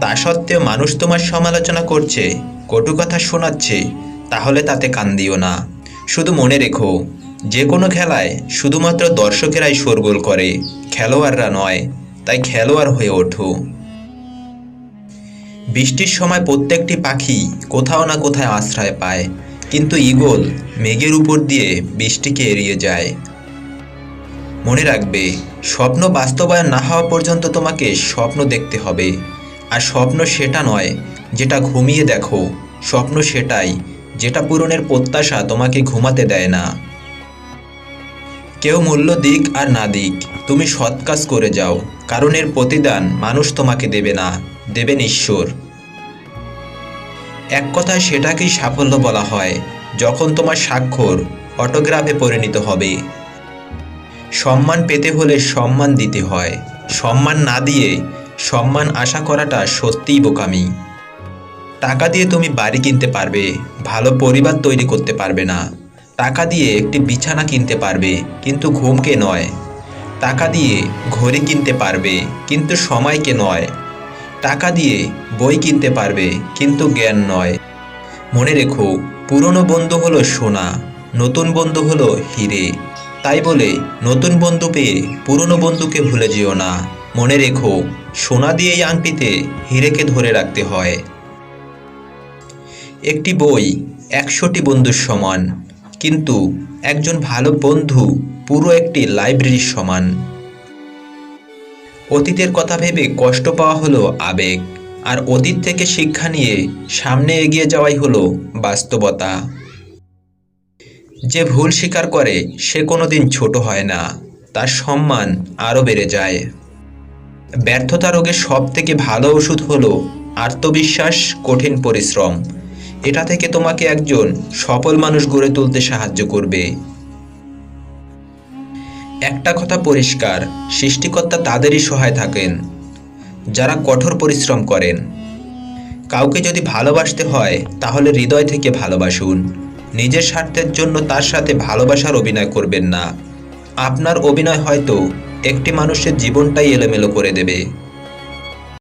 তা সত্ত্বেও মানুষ তোমার সমালোচনা করছে, কটু কথা শোনাচ্ছে, তাহলে তাতে কান দিও না। শুধু মনে রেখো, যে কোনো খেলায় শুধুমাত্র দর্শকেরাই শোরগোল করে, খেলোয়াড়রা নয়। তাই খেলোয়াড় হয়ে ওঠো। বৃষ্টির সময় প্রত্যেকটি পাখি কোথাও না কোথায় আশ্রয় পায়, কিন্তু ঈগল মেঘের উপর দিয়ে বৃষ্টিকে এড়িয়ে যায়। মনে রাখবে, স্বপ্ন বাস্তবায়ন না হওয়া পর্যন্ত তোমাকে স্বপ্ন দেখতে হবে। আর স্বপ্ন সেটা নয় যেটা ঘুমিয়ে দেখো, স্বপ্ন সেটাই যেটা পূরণের প্রত্যাশা তোমাকে ঘুমাতে দেয় না। কেউ মূল্য দিক আর না দিক, তুমি সৎ কাজ করে যাও, কারণ এর প্রতিদান মানুষ তোমাকে দেবে না, দেবেন ঈশ্বর। এক কথায় সেটাকেই সাফল্য বলা হয় যখন তোমার স্বাক্ষর অটোগ্রাফে পরিণত হবে। সম্মান পেতে হলে সম্মান দিতে হয়, সম্মান না দিয়ে সম্মান আশা করাটা সত্যিই বোকামি। টাকা দিয়ে তুমি বাড়ি কিনতে পারবে, ভালো পরিবার তৈরি করতে পারবে না। টাকা দিয়ে একটি বিছানা কিনতে পারবে, কিন্তু ঘুমকে নয়। টাকা দিয়ে ঘড়ি কিনতে পারবে, কিন্তু সময়কে নয়। টাকা দিয়ে বই কিনতে পারবে, কিন্তু জ্ঞান নয়। মনে রেখো, পুরনো বন্ধু হলো সোনা, নতুন বন্ধু হলো হিরে। তাই বলে নতুন বন্ধু পেয়ে পুরনো বন্ধুকে ভুলে যেও না। মনে রেখো, সোনা দিয়ে এই আংটিতে হিরেকে ধরে রাখতে হয়। একটি বই 100টি বন্ধুর সমান, কিন্তু একজন ভালো বন্ধু পুরো একটি লাইব্রেরির সমান। অতীতের কথা ভেবে কষ্ট পাওয়া হলো আবেগ, আর অতীত থেকে শিক্ষা নিয়ে সামনে এগিয়ে যাওয়াই হলো বাস্তবতা। যে ভুল স্বীকার করে সে কোনোদিন ছোট হয় না, তার সম্মান আরও বেড়ে যায়। ব্যর্থতা রোগের সবথেকে ভালো ওষুধ হলো আত্মবিশ্বাস, কঠিন পরিশ্রম। এটা থেকে তোমাকে একজন সফল মানুষ গড়ে তুলতে সাহায্য করবে। একটা কথা পরিষ্কার, সৃষ্টিকর্তা তাদেরই সহায় থাকেন যারা কঠোর পরিশ্রম করেন। কাউকে যদি ভালোবাসতে হয় তাহলে হৃদয় থেকে ভালোবাসুন। নিজের স্বার্থের জন্য তার সাথে ভালোবাসার অভিনয় করবেন না। আপনার অভিনয় হয়তো একটি মানুষের জীবনটাই এলোমেলো করে দেবে।